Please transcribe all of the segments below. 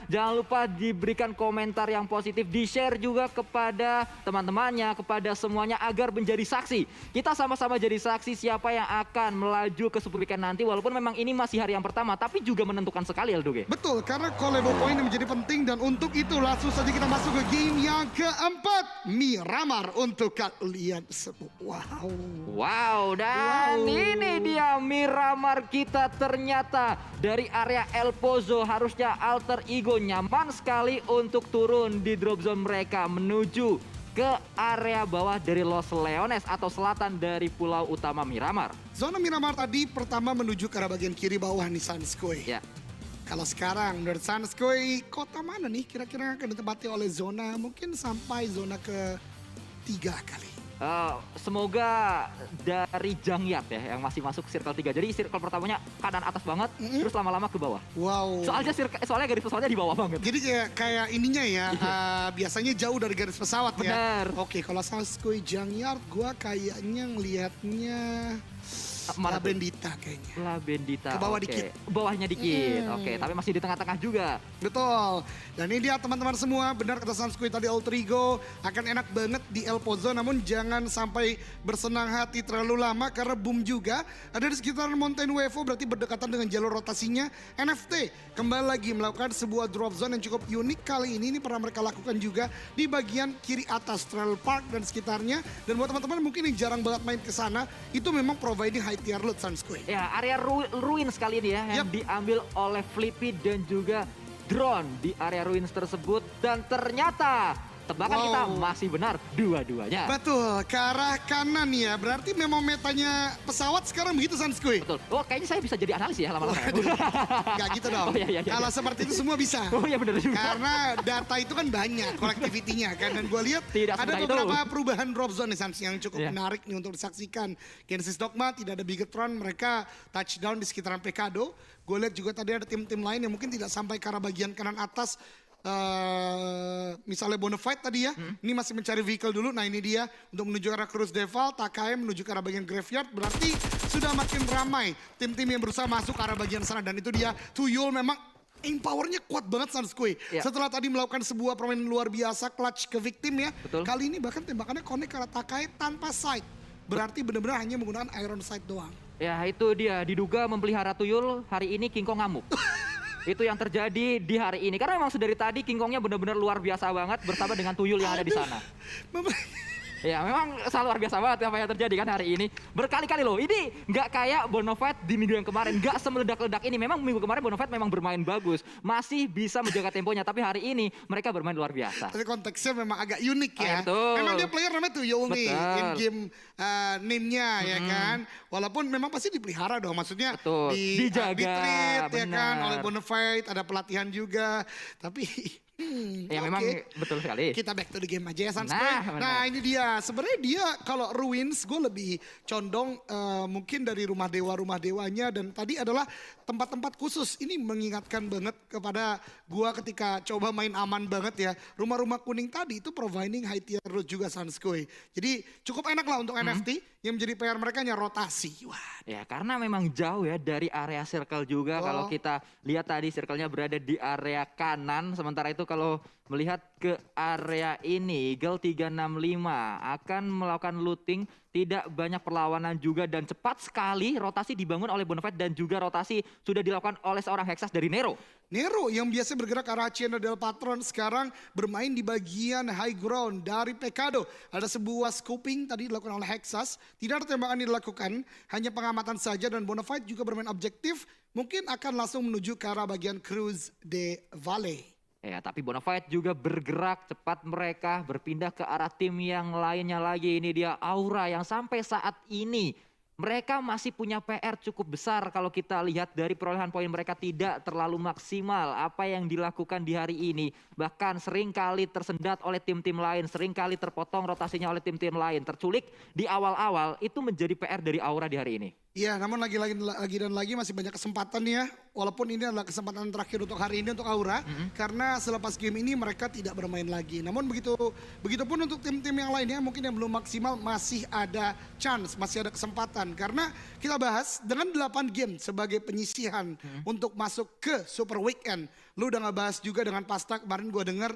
Jangan lupa diberikan komentar yang positif, di-share juga kepada teman-temannya, kepada semuanya agar menjadi saksi. Kita sama-sama jadi saksi siapa yang akan melaju ke Super Weekend nanti, walaupun memang ini masih hari yang pertama, tapi juga menentukan sekali Eldoge. Betul, karena collabo point menjadi penting dan untuk itu langsung saja kita masuk ke game yang keempat. Miramar untuk kalian semua. Wow, dan ini dia Miramar kita ternyata dari area El Pozo. Harusnya alter ego nyaman sekali untuk turun di drop zone mereka menuju ke area bawah dari Los Leones atau selatan dari pulau utama Miramar. Zona Miramar tadi pertama menuju ke arah bagian kiri bawah nih Sanskui. Ya. Kalau sekarang menurut Sanskui, kota mana nih kira-kira akan ditempati oleh zona? Mungkin sampai zona ke-3 kali. Semoga dari Jangyat ya yang masih masuk circle 3. Jadi circle pertamanya kanan atas banget, terus lama-lama ke bawah. Wow. Soalnya garis pesawatnya di bawah banget. Jadi kayak ininya ya, biasanya jauh dari garis pesawat ya. Benar. Oke, kalau Sanskui Jangyard, gua kayaknya ngelihatnya La Bendita kayaknya. La Bendita. Ke bawah dikit. Bawahnya dikit. Oke, tapi masih di tengah-tengah juga. Betul. Dan ini dia teman-teman semua, benar kata Sanskui tadi alter ego akan enak banget di El Pozo, namun jangan sampai bersenang hati terlalu lama karena boom juga ada di sekitar Mountain Wevo, berarti berdekatan dengan jalur rotasinya. NFT kembali lagi melakukan sebuah drop zone yang cukup unik kali ini pernah mereka lakukan juga di bagian kiri atas Trail Park dan sekitarnya. Dan buat teman-teman mungkin yang jarang banget main ke sana, itu memang providing high tier loot Sanskui. Ya, area ruin sekali ini ya yang diambil oleh Flippy dan juga drone di area ruins tersebut, dan ternyata tebakan kita masih benar dua-duanya. Betul, ke arah kanan ya. Berarti memang metanya pesawat sekarang begitu Sanskui. Betul. Oh, kayaknya saya bisa jadi analis ya lama-lama. Gak gitu dong. Iya. Kalau seperti itu semua bisa. Oh iya benar juga. Karena data itu kan banyak, kolektivitinya kan. Dan gue lihat ada beberapa perubahan drop zone nih Sans yang cukup menarik nih untuk disaksikan. Genesis Dogma tidak ada Bigetron, mereka touchdown di sekitaran Pekado. Gue lihat juga tadi ada tim-tim lain yang mungkin tidak sampai ke arah bagian kanan atas. Misalnya Bonafide tadi ya, ini masih mencari vehicle dulu. Nah ini dia untuk menuju ke arah Cruz Deval, Takai menuju ke arah bagian Graveyard. Berarti sudah makin ramai tim-tim yang berusaha masuk ke arah bagian sana. Dan itu dia, Tuyul memang empowernya kuat banget Sanskui. Setelah tadi melakukan sebuah permainan luar biasa, clutch ke victim ya. Betul. Kali ini bahkan tembakannya connect ke arah Takai tanpa sight. Berarti benar-benar hanya menggunakan iron sight doang. Ya itu dia, diduga memelihara tuyul, hari ini King Kong ngamuk. Itu yang terjadi di hari ini. Karena memang dari tadi King Kongnya benar-benar luar biasa banget bersama dengan tuyul yang ada di sana. Ya memang sangat luar biasa banget apa yang terjadi kan hari ini. Berkali-kali loh, ini nggak kayak Bonafide di minggu yang kemarin. Nggak semeledak-ledak ini. Memang minggu kemarin Bonafide memang bermain bagus. Masih bisa menjaga temponya. Tapi hari ini mereka bermain luar biasa. Tapi konteksnya memang agak unik ya. Betul. Memang dia player namanya Tuyul nih. In-game name-nya ya kan. Walaupun memang pasti dipelihara dong. Maksudnya dijaga. Di-treat ya kan oleh Bonafide. Ada pelatihan juga. Tapi... memang betul sekali. Kita back to the game aja ya Sanskui. Nah ini dia, sebenarnya dia kalau Ruins gue lebih condong mungkin dari rumah dewanya, dan tadi adalah tempat-tempat khusus. Ini mengingatkan banget kepada gue ketika coba main aman banget ya. Rumah-rumah kuning tadi itu providing high tier loot juga Sanskui. Jadi cukup enak lah untuk NFT yang menjadi PR mereka hanya rotasi. Wah. Ya karena memang jauh ya dari area circle juga. Kalau kita lihat tadi circle-nya berada di area kanan, sementara itu kalau melihat ke area ini, Eagle 365 akan melakukan looting, tidak banyak perlawanan juga, dan cepat sekali rotasi dibangun oleh Bonafide dan juga rotasi sudah dilakukan oleh seorang Hexas dari Nero. Nero yang biasa bergerak ke arah Hacienda del Patron sekarang bermain di bagian high ground dari Pekado. Ada sebuah scoping tadi dilakukan oleh Hexas, tidak ada tembakan yang dilakukan, hanya pengamatan saja, dan Bonafide juga bermain objektif, mungkin akan langsung menuju ke arah bagian Cruz de Valle. Ya, tapi Bonafide juga bergerak cepat, mereka berpindah ke arah tim yang lainnya lagi. Ini dia Aura yang sampai saat ini mereka masih punya PR cukup besar. Kalau kita lihat dari perolehan poin mereka tidak terlalu maksimal apa yang dilakukan di hari ini. Bahkan sering kali tersendat oleh tim-tim lain, sering kali terpotong rotasinya oleh tim-tim lain. Terculik di awal-awal, itu menjadi PR dari Aura di hari ini. Iya, namun lagi dan lagi masih banyak kesempatan ya. Walaupun ini adalah kesempatan terakhir untuk hari ini untuk Aura, karena selepas game ini mereka tidak bermain lagi. Namun begitupun untuk tim-tim yang lainnya mungkin yang belum maksimal masih ada chance, masih ada kesempatan. kesempatan. Karena kita bahas dengan 8 game sebagai penyisihan untuk masuk ke Super Weekend. Lu udah ngebahas juga dengan Pasta, kemarin gue denger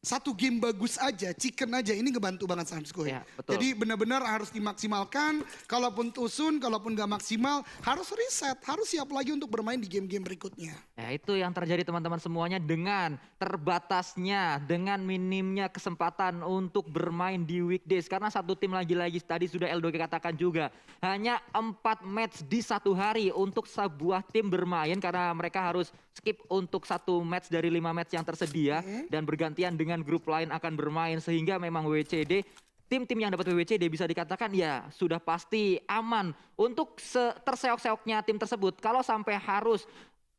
satu game bagus aja, chicken aja, ini ngebantu banget Sanskoy. Ya, betul. Jadi benar-benar harus dimaksimalkan, kalaupun tusun, kalaupun gak maksimal, harus reset, harus siap lagi untuk bermain di game-game berikutnya. Ya itu yang terjadi teman-teman semuanya dengan terbatasnya, dengan minimnya kesempatan untuk bermain di weekdays. Karena satu tim lagi-lagi tadi sudah Eldoge katakan juga, hanya 4 match di satu hari untuk sebuah tim bermain. Karena mereka harus skip untuk 1 match dari 5 match yang tersedia. Dan bergantian dengan grup lain akan bermain. Sehingga memang WCD, tim-tim yang dapat WWCD bisa dikatakan ya sudah pasti aman untuk terseok-seoknya tim tersebut. Kalau sampai harus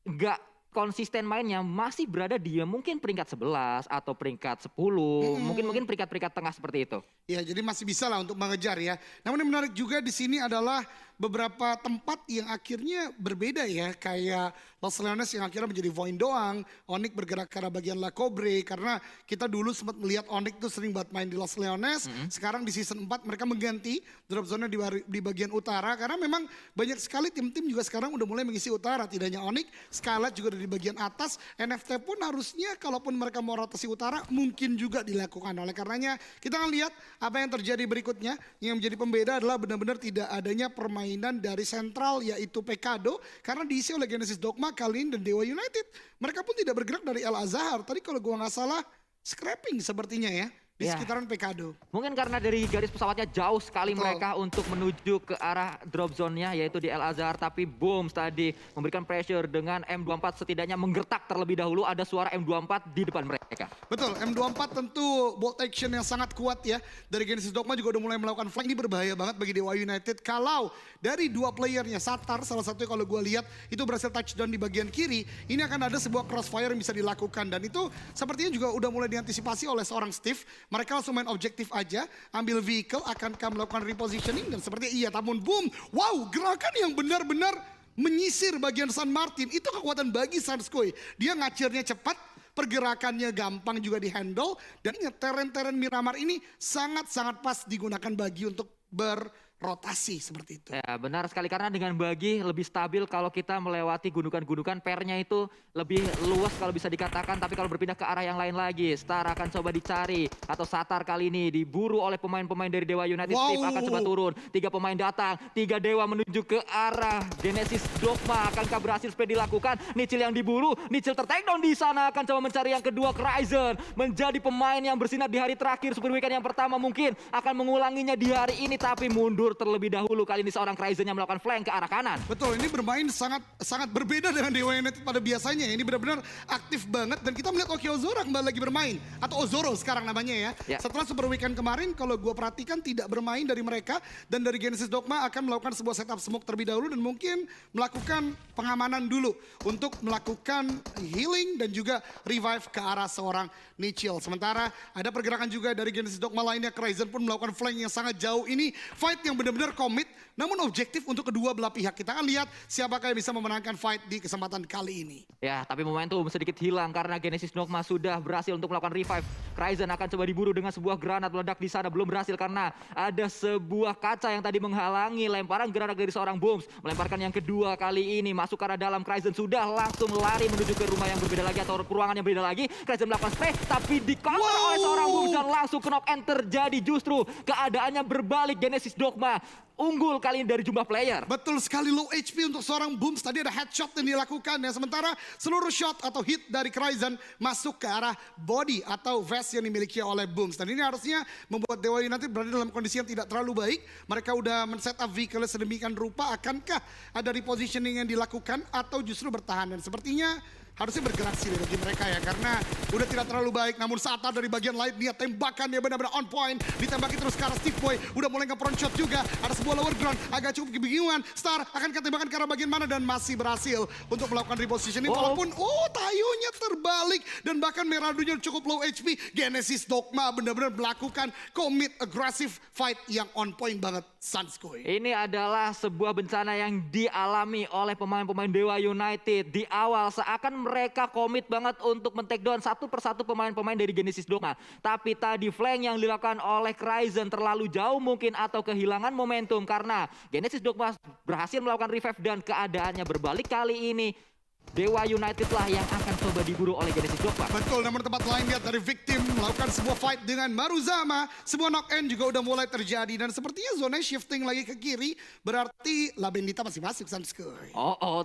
nggak konsisten mainnya, masih berada di mungkin peringkat 11 atau peringkat 10, mungkin peringkat-peringkat tengah seperti itu. Ya, jadi masih bisa lah untuk mengejar ya. Namun yang menarik juga di sini adalah beberapa tempat yang akhirnya berbeda ya. Kayak Los Leones yang akhirnya menjadi Void doang. Onyx bergerak ke arah bagian La Cobre. Karena kita dulu sempat melihat Onyx tuh sering buat main di Los Leones. Sekarang di season 4 mereka mengganti drop zone di bagian utara. Karena memang banyak sekali tim-tim juga sekarang udah mulai mengisi utara. Tidak hanya Onyx, Scarlet juga ada di bagian atas. NFT pun harusnya kalaupun mereka mau rotasi utara mungkin juga dilakukan. Oleh karenanya kita akan lihat apa yang terjadi berikutnya. Yang menjadi pembeda adalah benar-benar tidak adanya permainan dari sentral yaitu Pekado. Karena diisi oleh Genesis Dogma, Kalin, dan Dewa United. Mereka pun tidak bergerak dari El Azhar. Tadi kalau gua nggak salah scrapping sepertinya ya. Di sekitaran Pekado. Mungkin karena dari garis pesawatnya jauh sekali Betul. mereka untuk menuju ke arah drop zone-nya yaitu di El Azhar. Tapi Booms tadi memberikan pressure dengan M24 setidaknya menggertak terlebih dahulu. Ada suara M24 di depan mereka. Betul, M24 tentu bolt action yang sangat kuat ya. Dari Genesis Dogma juga udah mulai melakukan flank. Ini berbahaya banget bagi Dewa United. Kalau dari 2 playernya, Satar salah satunya kalau gue lihat itu berhasil touchdown di bagian kiri. Ini akan ada sebuah crossfire yang bisa dilakukan. Dan itu sepertinya juga udah mulai diantisipasi oleh seorang Steve. Mereka langsung main objektif aja, ambil vehicle, akankah melakukan repositioning, dan sepertinya iya, namun boom, wow, gerakan yang benar-benar menyisir bagian San Martin, itu kekuatan bagi Sanskoy. Dia ngacirnya cepat, pergerakannya gampang juga dihandle, dan teren-teren Miramar ini sangat-sangat pas digunakan bagi untuk berrotasi seperti itu. Ya benar sekali, karena dengan bagi lebih stabil kalau kita melewati gundukan-gundukan, pernya itu lebih luas kalau bisa dikatakan. Tapi kalau berpindah ke arah yang lain lagi, Star akan coba dicari, atau Satar kali ini diburu oleh pemain-pemain dari Dewa United. Wow. Steve akan coba turun, 3 pemain datang, 3 Dewa menuju ke arah Genesis Dogma. Akankah berhasil seperti dilakukan? Nichil yang diburu, Nichil tertakedown di sana, akan coba mencari yang kedua. Kryzen menjadi pemain yang bersinar di hari terakhir Super Weekend yang pertama, mungkin akan mengulanginya di hari ini, tapi mundur terlebih dahulu. Kali ini seorang Kryzen yang melakukan flank ke arah kanan. Betul, ini bermain sangat berbeda dengan Dewa United pada biasanya. Ini benar-benar aktif banget, dan kita melihat Oki Ozora kembali lagi bermain, atau Ozoro sekarang namanya ya. Setelah Super Weekend kemarin, kalau gue perhatikan tidak bermain dari mereka, dan dari Genesis Dogma akan melakukan sebuah setup smoke terlebih dahulu dan mungkin melakukan pengamanan dulu untuk melakukan healing dan juga revive ke arah seorang Nichil. Sementara ada pergerakan juga dari Genesis Dogma lainnya, Kryzen pun melakukan flank yang sangat jauh. Ini fight yang benar-benar komit, namun objektif untuk kedua belah pihak. Kita akan lihat siapakah yang bisa memenangkan fight di kesempatan kali ini. Ya, tapi momentum sedikit hilang karena Genesis Dogma sudah berhasil untuk melakukan revive. Kryzen akan coba diburu dengan sebuah granat meledak di sana, belum berhasil karena ada sebuah kaca yang tadi menghalangi lemparan granat dari seorang Booms. Melemparkan yang kedua kali ini, masuk ke arah dalam. Kryzen sudah langsung lari menuju ke rumah yang berbeda lagi atau ruangan yang berbeda lagi. Kryzen melakukan spray, tapi di counter oleh seorang Booms dan langsung knock and terjadi. Justru keadaannya berbalik, Genesis Dogma unggul kali ini dari jumlah player. Betul sekali, low HP untuk seorang Booms. Tadi ada headshot yang dilakukan ya. Sementara seluruh shot atau hit dari Kryzen masuk ke arah body atau vest yang dimiliki oleh Booms. Dan ini harusnya membuat Dewa United berada dalam kondisi yang tidak terlalu baik. Mereka udah men-set up vehicle sedemikian rupa. Akankah ada repositioning yang dilakukan atau justru bertahan? Dan sepertinya harusnya bergerak sih bagi mereka ya, karena udah tidak terlalu baik. Namun Satar dari bagian lain, dia tembakannya benar-benar on point, ditembaki terus ke arah Steve Boy, udah mulai nge-front shot juga. Ada sebuah lower ground, agak cukup kebingungan. Star akan ketembakan ke arah bagian mana dan masih berhasil untuk melakukan repositioning. Walaupun Tayonya terbalik dan bahkan Meradunya cukup low HP. Genesis Dogma benar-benar melakukan commit aggressive fight yang on point banget, Sanskoy. Ini adalah sebuah bencana yang dialami oleh pemain-pemain Dewa United. Di awal seakan mereka komit banget untuk men-take down satu persatu pemain-pemain dari Genesis Dogma. Tapi tadi flank yang dilakukan oleh Cryzen terlalu jauh mungkin atau kehilangan momentum karena Genesis Dogma berhasil melakukan revive dan keadaannya berbalik kali ini. Dewa United lah yang akan coba diburu oleh Genesis Dogma. Betul, namun tempat lain lihat dari Victim melakukan sebuah fight dengan Maruzama. Sebuah knock-in juga udah mulai terjadi dan sepertinya zona shifting lagi ke kiri. Berarti Labendita masih masuk, Sanskoy.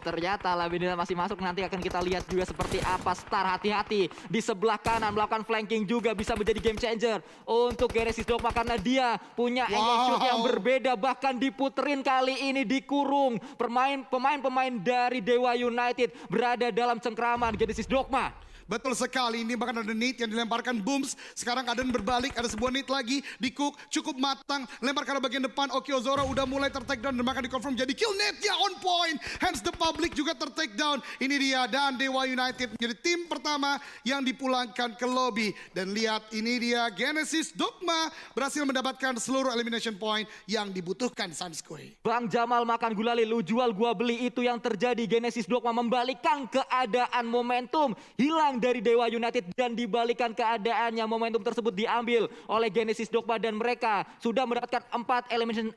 Ternyata Labendita masih masuk. Nanti akan kita lihat juga seperti apa Star. Hati-hati di sebelah kanan melakukan flanking juga bisa menjadi game changer untuk Genesis Dogma karena dia punya angle shoot yang berbeda. Bahkan diputerin kali ini dikurung. Pemain-pemain dari Dewa United berada dalam cengkraman Genesis Dogma. Betul sekali, ini bahkan ada nade yang dilemparkan Booms. Sekarang keadaan berbalik, ada sebuah nade lagi di Cook, cukup matang. Lempar ke arah bagian depan, Oki Ozora udah mulai ter-take down dan bahkan di-confirm jadi kill. Nade-nya on point, hence the public juga ter-take down. Ini dia, dan Dewa United menjadi tim pertama yang dipulangkan ke lobby. Dan lihat, ini dia Genesis Dogma berhasil mendapatkan seluruh elimination point yang dibutuhkan, Sanskoy. Bang Jamal makan gulali, lu jual gua beli, itu yang terjadi. Genesis Dogma membalikkan keadaan momentum, hilang dari Dewa United dan dibalikan keadaannya. Momentum tersebut diambil oleh Genesis Dogma dan mereka sudah mendapatkan 4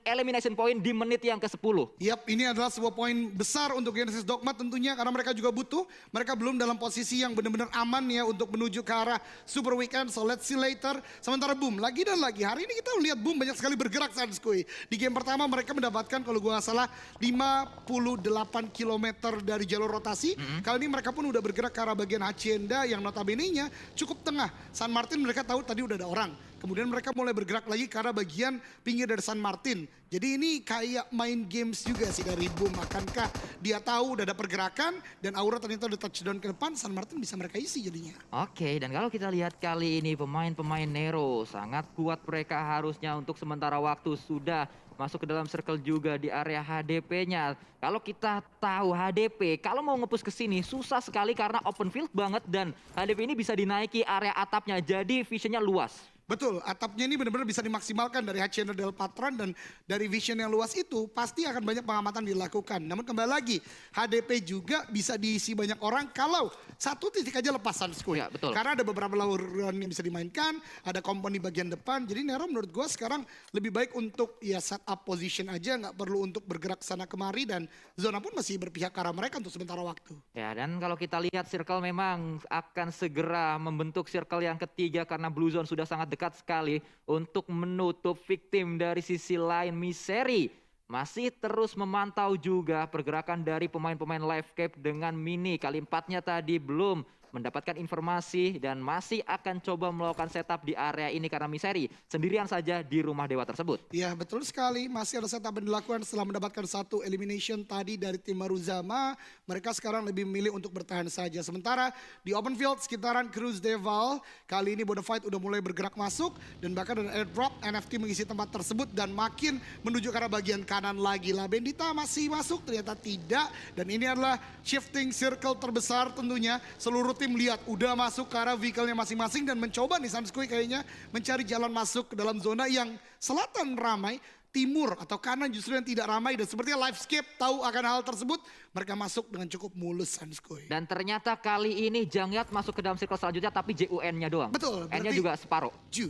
elimination point di menit yang ke-10. Yap, ini adalah sebuah poin besar untuk Genesis Dogma tentunya karena mereka juga butuh. Mereka belum dalam posisi yang benar-benar aman ya untuk menuju ke arah Super Weekend. So let's see later. Sementara Boom, lagi dan lagi. Hari ini kita lihat Boom banyak sekali bergerak, Sanskoy. Di game pertama mereka mendapatkan kalau gue gak salah 58 km dari jalur rotasi. Kali ini mereka pun udah bergerak ke arah bagian Hacienda yang notabene-nya cukup tengah. San Martin mereka tahu tadi udah ada orang. Kemudian mereka mulai bergerak lagi ke arah bagian pinggir dari San Martin. Jadi ini kayak main games juga sih dari Boom. Akankah dia tahu udah ada pergerakan dan Aura ternyata udah touchdown ke depan, San Martin bisa mereka isi jadinya. Oke, dan kalau kita lihat kali ini pemain-pemain Nero sangat kuat mereka harusnya untuk sementara waktu sudah masuk ke dalam circle juga di area HDP-nya. Kalau kita tahu HDP, kalau mau nge-push ke sini susah sekali karena open field banget dan HDP ini bisa dinaiki area atapnya, jadi visionnya luas. Betul, atapnya ini benar-benar bisa dimaksimalkan dari Hacienda del Patron dan dari vision yang luas itu pasti akan banyak pengamatan dilakukan. Namun kembali lagi, HDP juga bisa diisi banyak orang kalau satu titik aja lepas Sanskoy. Ya, betul. Karena ada beberapa lawan yang bisa dimainkan, ada kompon di bagian depan. Jadi Nero menurut gue sekarang lebih baik untuk ya set up position aja, nggak perlu untuk bergerak sana kemari dan zona pun masih berpihak ke arah mereka untuk sementara waktu. Ya, dan kalau kita lihat circle memang akan segera membentuk circle yang ketiga karena Blue Zone sudah sangat dekat sekali untuk menutup Victim. Dari sisi lain Misery masih terus memantau juga pergerakan dari pemain-pemain Live Cape dengan Mini. Kali 4-nya tadi belum mendapatkan informasi dan masih akan coba melakukan setup di area ini karena Misery sendirian saja di rumah dewa tersebut. Ya betul sekali, masih ada setup yang dilakukan setelah mendapatkan satu elimination tadi dari tim Maruzama. Mereka sekarang lebih memilih untuk bertahan saja. Sementara di open field sekitaran Cruz Deval, kali ini Bonafight udah mulai bergerak masuk dan bahkan ada airdrop NFT mengisi tempat tersebut dan makin menuju ke arah bagian kanan lagi. Labendita masih masuk, ternyata tidak. Dan ini adalah shifting circle terbesar tentunya. Seluruh tim lihat udah masuk ke arah vehicle-nya masing-masing dan mencoba nih Sanskoy kayaknya mencari jalan masuk ke dalam zona yang selatan ramai, timur atau kanan justru yang tidak ramai dan sepertinya Livescape tahu akan hal tersebut, mereka masuk dengan cukup mulus Sanskoy. Dan ternyata kali ini Jangyat masuk ke dalam circle selanjutnya tapi JUN-nya doang. Betul. N-nya juga separuh. Ju.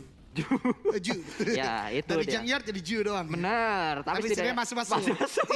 Ya itu dari dia. Jangyard jadi Ju doang. Bener. Tapi setidaknya masuk-masuk.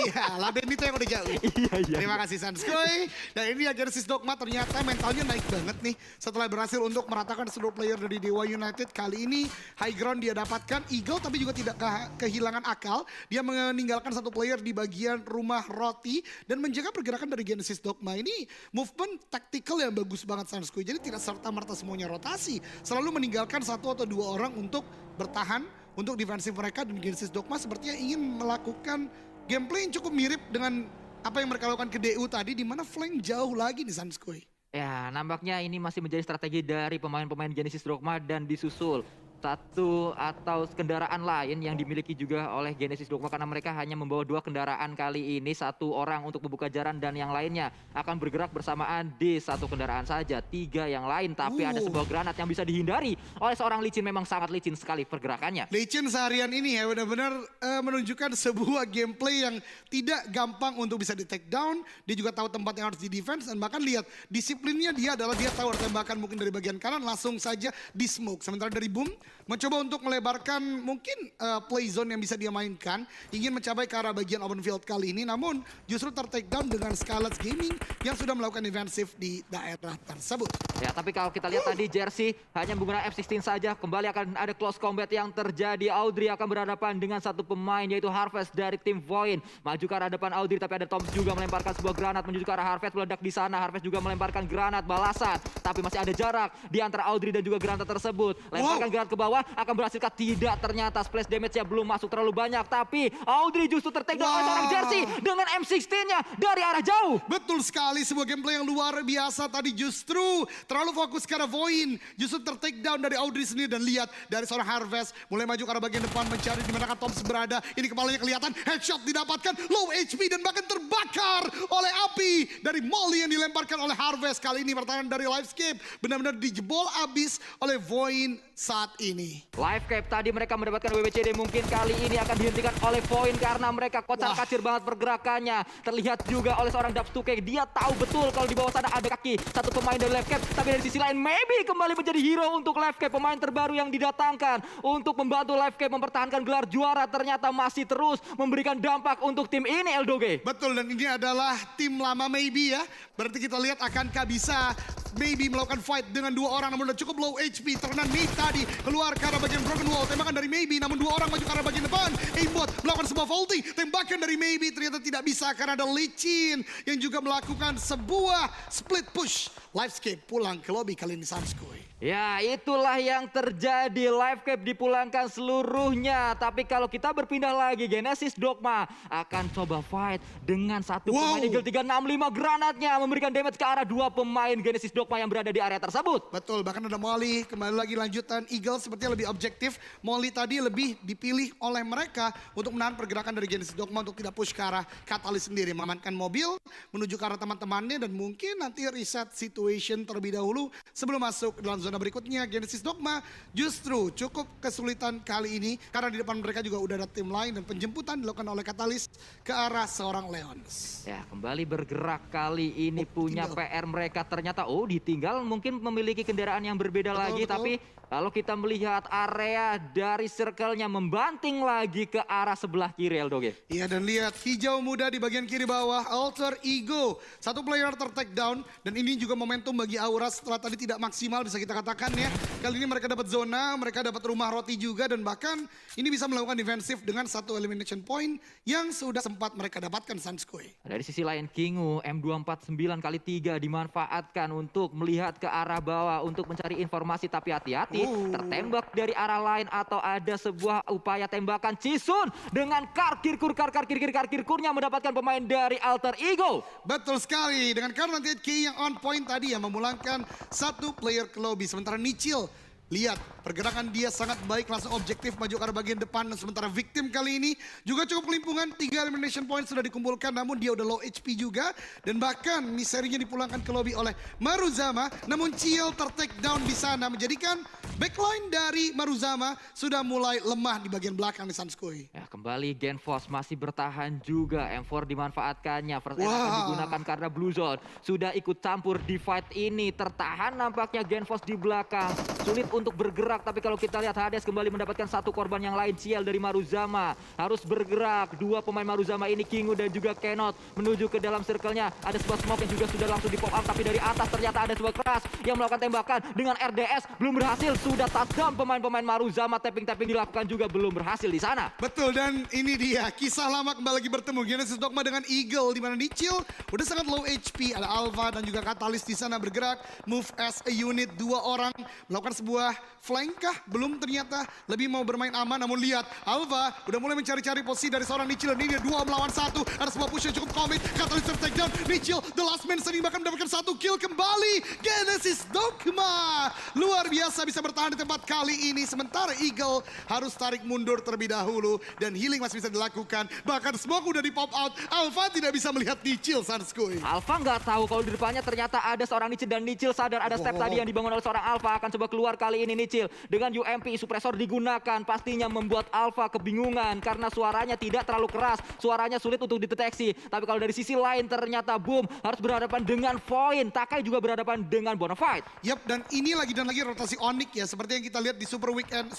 Iya, Labendita yang udah jauh. Iya. Terima kasih Sanskoy. Dan ini ya Genesis Dogma ternyata mentalnya naik banget nih. Setelah berhasil untuk meratakan seluruh player dari Dewa United. Kali ini high ground dia dapatkan. Eagle tapi juga tidak kehilangan akal. Dia meninggalkan satu player di bagian rumah roti. Dan menjaga pergerakan dari Genesis Dogma. Ini movement tactical yang bagus banget Sanskoy. Jadi tidak serta-merta semuanya rotasi. Selalu meninggalkan satu atau dua orang untuk bertahan untuk defensif mereka. Dan Genesis Dogma sepertinya ingin melakukan gameplay yang cukup mirip dengan apa yang mereka lakukan ke DU tadi, di mana flank jauh lagi nih Sanskoy. Ya, nampaknya ini masih menjadi strategi dari pemain-pemain Genesis Dogma dan disusul satu atau kendaraan lain yang dimiliki juga oleh Genesis Dogma, karena mereka hanya membawa 2 kendaraan kali ini, 1 orang untuk membuka jalan dan yang lainnya akan bergerak bersamaan di 1 kendaraan saja, 3 yang lain. Tapi ada sebuah granat yang bisa dihindari oleh seorang licin, memang sangat licin sekali pergerakannya. Licin seharian ini ya benar-benar menunjukkan sebuah gameplay yang tidak gampang untuk bisa di take down. Dia juga tahu tempat yang harus di defense, dan bahkan lihat disiplinnya dia adalah dia tahu ada tembakan mungkin dari bagian kanan langsung saja di smoke. Sementara dari Boom mencoba untuk melebarkan mungkin play zone yang bisa dia mainkan, ingin mencapai ke arah bagian open field kali ini, namun justru ter-take down dengan Scarlet Gaming yang sudah melakukan defensif di daerah tersebut. Ya, tapi kalau kita lihat tadi Jersey hanya menggunakan F16 saja, kembali akan ada close combat yang terjadi. Audrey akan berhadapan dengan 1 pemain yaitu Harvest dari tim Void. Maju ke arah depan Audrey, tapi ada Tom juga melemparkan sebuah granat menuju ke arah Harvest, meledak di sana. Harvest juga melemparkan granat balasan, tapi masih ada jarak di antara Audrey dan juga granat tersebut. Lemparkan granat ke bawah, akan berhasilkah? Tidak, ternyata splash damage-nya belum masuk terlalu banyak, tapi Audrey justru ter-take down oleh seorang Jersey dengan M16-nya dari arah jauh. Betul sekali, sebuah gameplay yang luar biasa tadi, justru terlalu fokus ke arah Void, justru ter-take down dari Audrey sendiri. Dan lihat dari seorang Harvest mulai maju ke arah bagian depan mencari di mana Toms berada. Ini kepalanya kelihatan, headshot didapatkan, low HP dan bahkan terbakar oleh api dari Molly yang dilemparkan oleh Harvest. Kali ini pertahanan dari Livescape benar-benar dijebol abis oleh Void saat ini. Livescape tadi mereka mendapatkan WWCD, mungkin kali ini akan dihentikan oleh Void karena mereka kocar-kacir banget pergerakannya. Terlihat juga oleh seorang Dubs2K, dia tahu betul kalau di bawah sana ada kaki 1 pemain dari Livescape. Tapi dari sisi lain, Maybe kembali menjadi hero untuk Livescape, pemain terbaru yang didatangkan untuk membantu Livescape mempertahankan gelar juara. Ternyata masih terus memberikan dampak untuk tim ini, Eldoge. Betul, dan ini adalah tim lama Maybe ya. Berarti kita lihat akankah bisa Maybe melakukan fight dengan 2 orang namun udah cukup low HP. Karena Nate tadi keluar ke arah bagian broken wall, tembakan dari Maybe, namun 2 orang maju ke arah bagian depan. Aimbot melakukan sebuah vaulting, tembakan dari Maybe ternyata tidak bisa karena ada licin yang juga melakukan sebuah split push. Livescape pulang ke lobby kali ini, Sanskui. Ya, itulah yang terjadi. Livescape dipulangkan seluruhnya. Tapi kalau kita berpindah lagi, Genesis Dogma akan coba fight dengan 1 pemain Eagle 365 granatnya memberikan damage ke arah 2 pemain Genesis Dogma yang berada di area tersebut. Betul, bahkan ada Molly, kembali lagi lanjutan Eagle sepertinya lebih objektif. Molly tadi lebih dipilih oleh mereka untuk menahan pergerakan dari Genesis Dogma untuk tidak push ke arah Catalyst sendiri. Mengamankan mobil, menuju ke arah teman-temannya, dan mungkin nanti reset situation terlebih dahulu sebelum masuk dalam zona berikutnya. Genesis Dogma justru cukup kesulitan kali ini karena di depan mereka juga udah ada tim lain dan penjemputan dilakukan oleh Catalyst ke arah seorang Leons. Ya, kembali bergerak kali ini punya tinggal. PR mereka ternyata ditinggal, mungkin memiliki kendaraan yang berbeda lagi. Betul. Tapi kalau kita melihat area dari circle-nya membanting lagi ke arah sebelah kiri, Eldoge. Iya, dan lihat hijau muda di bagian kiri bawah, Alter Ego. 1 player ter-take down, dan ini juga momentum bagi Aura setelah tadi tidak maksimal bisa kita katakan ya. Kali ini mereka dapat zona, mereka dapat rumah roti juga, dan bahkan ini bisa melakukan defensif dengan 1 elimination point yang sudah sempat mereka dapatkan, Sanskui. Dari sisi lain, Kingu M249 kali 3 dimanfaatkan untuk melihat ke arah bawah untuk mencari informasi, tapi hati-hati tertembak dari arah lain atau ada sebuah upaya tembakan. Cisun dengan karkirkurnya mendapatkan pemain dari Alter Ego. Betul sekali, dengan karena nanti Key yang on point tadi yang memulangkan 1 player ke lobby. Sementara Nichil, lihat pergerakan dia sangat baik, langsung objektif maju ke arah bagian depan. Dan sementara victim kali ini juga cukup kelimpungan, 3 elimination point sudah dikumpulkan, namun dia udah low HP juga. Dan bahkan miserinya dipulangkan ke lobby oleh Maruzama, namun Ciel ter-take down di sana, menjadikan backline dari Maruzama sudah mulai lemah di bagian belakang di Sanskui. Ya, kembali Genfos masih bertahan juga. M4 dimanfaatkannya. First aid akan digunakan karena Blue Zone sudah ikut campur di fight ini. Tertahan nampaknya Genfos di belakang. Sulit untuk bergerak, tapi kalau kita lihat Hades kembali mendapatkan 1 korban yang lain, Ciel dari Maruzama. Harus bergerak. 2 pemain Maruzama ini, Kingu dan juga Kenot, menuju ke dalam circle-nya. Ada sebuah smoke yang juga sudah langsung di pop up, tapi dari atas ternyata ada sebuah keras yang melakukan tembakan dengan RDS. Belum berhasil. Sudah touchdown pemain-pemain Maruzama, tapping-tapping dilakukan juga belum berhasil di sana. Betul, dan ini dia kisah lama kembali lagi bertemu Genesis Dogma dengan Eagle, di mana Nichil udah sangat low HP, ada Alpha dan juga Catalyst di sana bergerak, move as a unit, 2 orang melakukan sebuah flank kah? Belum ternyata, lebih mau bermain aman. Namun lihat, Alpha udah mulai mencari-cari posisi dari seorang Nichil. Ini dia 2 melawan 1, ada sebuah push yang cukup komit. Catalyst takedown, Nichil, the last man sendiri bahkan mendapatkan 1 kill kembali. Genesis Dogma luar biasa bisa bertahan di tempat kali ini. Sementara Eagle harus tarik mundur terlebih dahulu. Dan healing masih bisa dilakukan. Bahkan smoke udah di pop out. Alpha tidak bisa melihat Nichil, Sanskui. Alpha nggak tahu kalau di depannya ternyata ada seorang Nichil dan Nichil sadar ada step tadi yang dibangun oleh seorang Alpha akan coba keluar kali ini Nichil dengan UMP suppressor digunakan pastinya membuat Alpha kebingungan karena suaranya tidak terlalu keras, suaranya sulit untuk dideteksi. Tapi kalau dari sisi lain ternyata Boom harus berhadapan dengan Void, Takai juga berhadapan dengan Bonafide. Yap, dan ini lagi dan lagi rotasi Onyx ya, seperti yang kita lihat di Super Weekend,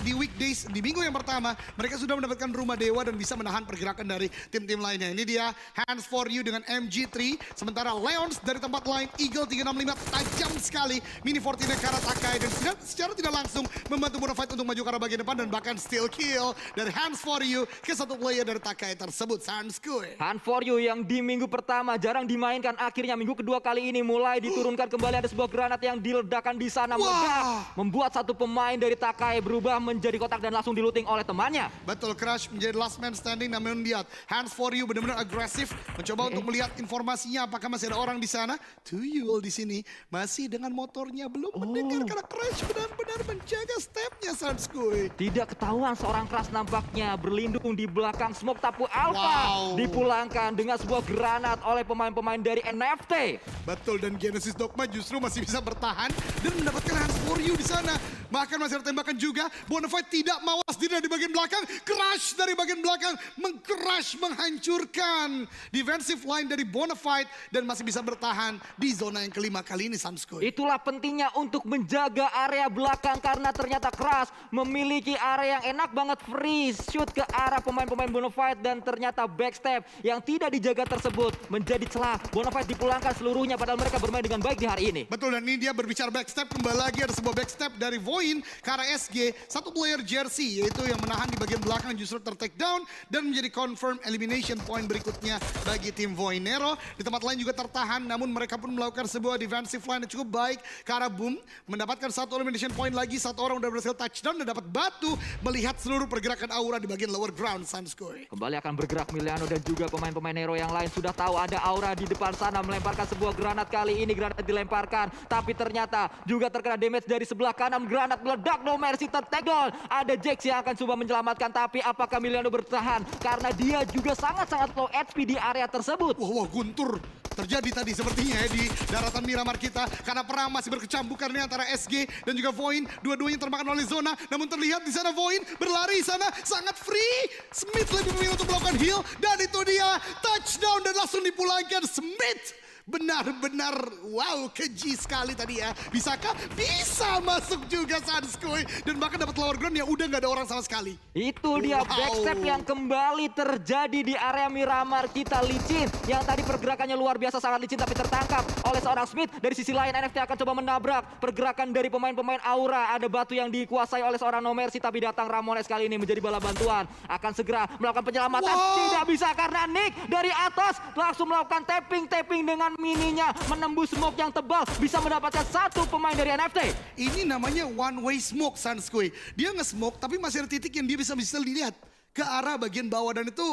di weekdays di minggu yang pertama, mereka sudah mendapatkan rumah dewa dan bisa menahan pergerakan dari tim-tim lainnya. Ini dia Hands for You dengan MG3, sementara Leons dari tempat lain Eagle 365 tajam sekali mini 14 ke arah Takai dan secara tidak langsung membantu Bonafide untuk maju ke arah bagian depan dan bahkan steal kill dari Hands for You ke satu player dari Takai tersebut, Sanskui. Hand for You yang di minggu pertama jarang dimainkan, akhirnya minggu kedua kali ini mulai diturunkan kembali, ada sebuah granat yang diledakkan di sana meledak, membuat satu pemain dari Takai berubah menjadi kotak dan langsung dilooting oleh temannya. Betul, Crush menjadi last man standing, namun lihat Hands for You benar-benar agresif mencoba untuk melihat informasinya apakah masih ada orang di sana. Tuyul di sini masih dengan motornya belum mendengar karena Crush benar-benar menjaga stepnya, Sanskui. Tidak ketahuan seorang Crush nampaknya berlindung di belakang smoke, tapi Alpha dipulangkan dengan sebuah granat oleh pemain-pemain dari NFT. Betul, dan Genesis Dogma justru masih bisa bertahan dan mendapatkan Hands for You di sana. Bahkan masih ada tembakan juga. Bonafide tidak mawas diri dari bagian belakang. Crush dari bagian belakang meng-crush, menghancurkan defensive line dari Bonafide dan masih bisa bertahan di zona yang kelima kali ini, Samskoy. Itulah pentingnya untuk menjaga area belakang karena ternyata Crush memiliki area yang enak banget free shoot ke arah pemain-pemain Bonafide dan ternyata backstep yang tidak dijaga tersebut menjadi celah. Bonafide dipulangkan seluruhnya padahal mereka bermain dengan baik di hari ini. Betul, dan ini dia berbicara backstep, kembali lagi ada sebuah backstep dari Voin ke arah SG. Satu player jersey yaitu yang menahan di bagian belakang justru ter-take down dan menjadi confirm elimination point berikutnya bagi tim Voinero. Di tempat lain juga tertahan, namun mereka pun melakukan sebuah defensive line yang cukup baik ke arah Boom. Mendapatkan satu elimination point lagi, satu orang udah berhasil touchdown dan dapat batu melihat seluruh pergerakan Aura di bagian lower ground, Sanskoy. Kembali akan bergerak Miliano dan juga pemain-pemain Nero yang lain sudah tahu ada Aura di depan sana melemparkan sebuah granat. Kali ini granat dilemparkan tapi ternyata juga terkena damage dari sebelah kanan, granat meledak, no mercy, take down. Ada Jax yang akan coba menyelamatkan tapi apakah Miliano bertahan karena dia juga sangat-sangat low HP di area tersebut. Wah, guntur terjadi tadi sepertinya ya di daratan Miramar kita karena perang masih berkecambukan ini antara SG dan juga Voin. Dua-duanya termakan oleh zona, namun terlihat di sana Voin berlari sana sangat free. Smith lebih memilih untuk melakukan heal dan itu dia touchdown dan langsung dipulangkan Smith. Benar-benar wow, keji sekali tadi ya. Bisakah? Bisa masuk juga Sanskoy dan bahkan dapat lower ground yang udah nggak ada orang sama sekali. Itu dia backstep yang kembali terjadi di area Miramar kita. Licin yang tadi pergerakannya luar biasa sangat licin tapi tertangkap oleh seorang Smith. Dari sisi lain NFT akan coba menabrak pergerakan dari pemain-pemain Aura. Ada batu yang dikuasai oleh seorang No Mercy tapi datang Ramones kali ini menjadi bala bantuan. Akan segera melakukan penyelamatan. Tidak bisa karena Nick dari atas langsung melakukan tapping dengan mininya menembus smoke yang tebal bisa mendapatkan satu pemain dari NFT. Ini namanya one way smoke, Sanskoy. Dia nge-smoke tapi masih ada titik yang dia bisa dilihat ke arah bagian bawah dan itu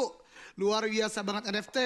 luar biasa banget. NFT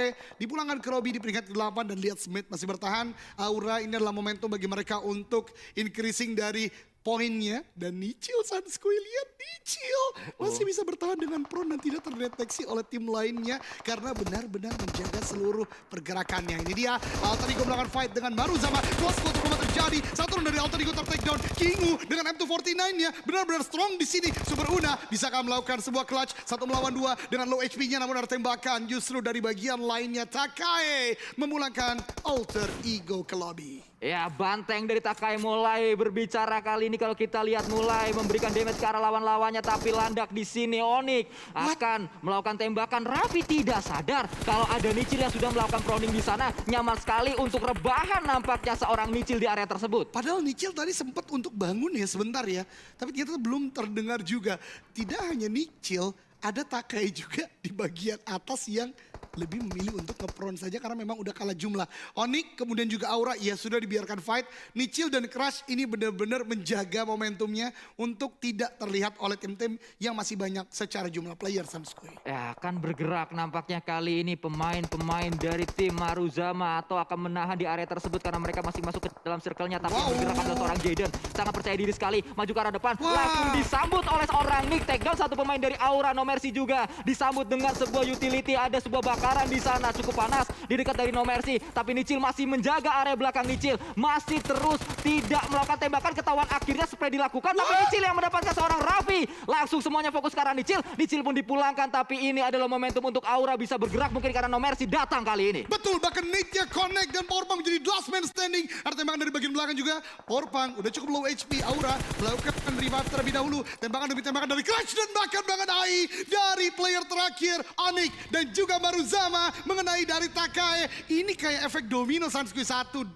dipulangkan ke Robby di peringkat ke-8 dan lihat Smith masih bertahan. Aura ini adalah momentum bagi mereka untuk increasing dari poinnya dan Nichil, Sanskoy, lihat Nichil masih bisa bertahan dengan prone dan tidak terdeteksi oleh tim lainnya karena benar-benar menjaga seluruh pergerakannya. Ini dia Alter Ego melakukan fight dengan Maruzama. Close quarter combat terjadi, satu round dari Alter Ego ter-take down. Kingu dengan M249-nya benar-benar strong di sini. Super Una bisakah melakukan sebuah clutch 1 melawan 2 dengan low HP-nya namun ada tembakan justru dari bagian lainnya. Takai memulangkan Alter Ego ke lobby. Ya, banteng dari Takai mulai berbicara kali ini kalau kita lihat mulai memberikan damage ke arah lawan-lawannya tapi landak di sini. Onyx akan melakukan tembakan. Raffi tidak sadar kalau ada Nichil yang sudah melakukan proning di sana. Nyaman sekali untuk rebahan nampaknya seorang Nichil di area tersebut. Padahal Nichil tadi sempat untuk bangun ya sebentar ya, tapi ternyata belum terdengar juga. Tidak hanya Nichil, ada Takai juga di bagian atas yang lebih memilih untuk nge-prone saja karena memang udah kalah jumlah. Onyx kemudian juga Aura ya sudah dibiarkan fight. Nichil dan Crush ini benar-benar menjaga momentumnya untuk tidak terlihat oleh tim-tim yang masih banyak secara jumlah player Sanskui. Ya akan bergerak nampaknya kali ini pemain-pemain dari tim Maruzama atau akan menahan di area tersebut karena mereka masih masuk ke dalam circle-nya. Tapi yang bergerak adalah seorang Jaden, sangat percaya diri sekali, maju ke arah depan, langsung disambut oleh seorang Nick. Takedown satu pemain dari Aura, No Mercy juga disambut dengan sebuah utility, ada sebuah bakaran di sana cukup panas di dekat dari No Mercy. Tapi Nichil masih menjaga area belakang. Nichil masih terus tidak melakukan tembakan, ketahuan akhirnya spray dilakukan, tapi Nichil yang mendapatkan seorang Raffi. Langsung semuanya fokus ke arah Nichil. Nichil pun dipulangkan, tapi ini adalah momentum untuk Aura bisa bergerak mungkin karena No Mercy datang kali ini. Betul, bahkan Nicknya connect dan Powerpunk menjadi last man standing. Ada tembakan dari bagian belakang juga. Powerpunk udah cukup low HP. Aura melakukan revive terlebih dahulu. Tembakan demi tembakan dari Clutch dan bahkan mengenai dari player terakhir Onyx dan juga Maruzama mengenai dari Takai. Ini kayak efek domino Sanskui, satu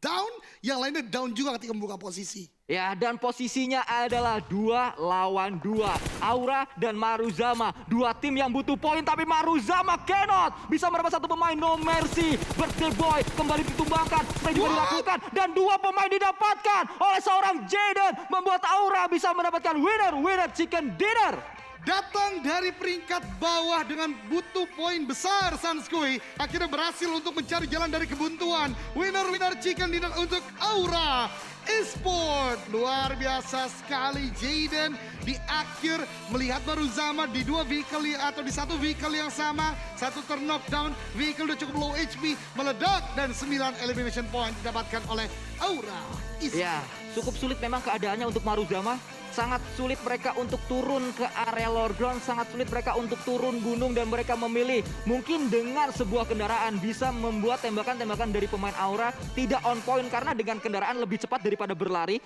down, yang lainnya down juga ketika membuka posisi. Ya, dan posisinya adalah 2 lawan 2. Aura dan Maruzama. Dua tim yang butuh poin, tapi Maruzama cannot. Bisa mendapat satu pemain, No Mercy. Birthday Boy kembali ditumbangkan. Spray juga dilakukan. Dan 2 pemain didapatkan oleh seorang Jaden. Membuat Aura bisa mendapatkan winner chicken dinner. Datang dari peringkat bawah dengan butuh poin besar Sanskui. Akhirnya berhasil untuk mencari jalan dari kebuntuan. Winner chicken dinner untuk Aura Esport. Luar biasa sekali Jaden di akhir melihat Maruzama di 2 vehicle atau di 1 vehicle yang sama. Satu knockdown, vehicle udah cukup low HP, meledak dan 9 elimination point didapatkan oleh Aura Esport. Ya, cukup sulit memang keadaannya untuk Maruzama. Sangat sulit mereka untuk turun ke area lower ground, sangat sulit mereka untuk turun gunung dan mereka memilih mungkin dengan sebuah kendaraan bisa membuat tembakan-tembakan dari pemain Aura tidak on point karena dengan kendaraan lebih cepat daripada berlari.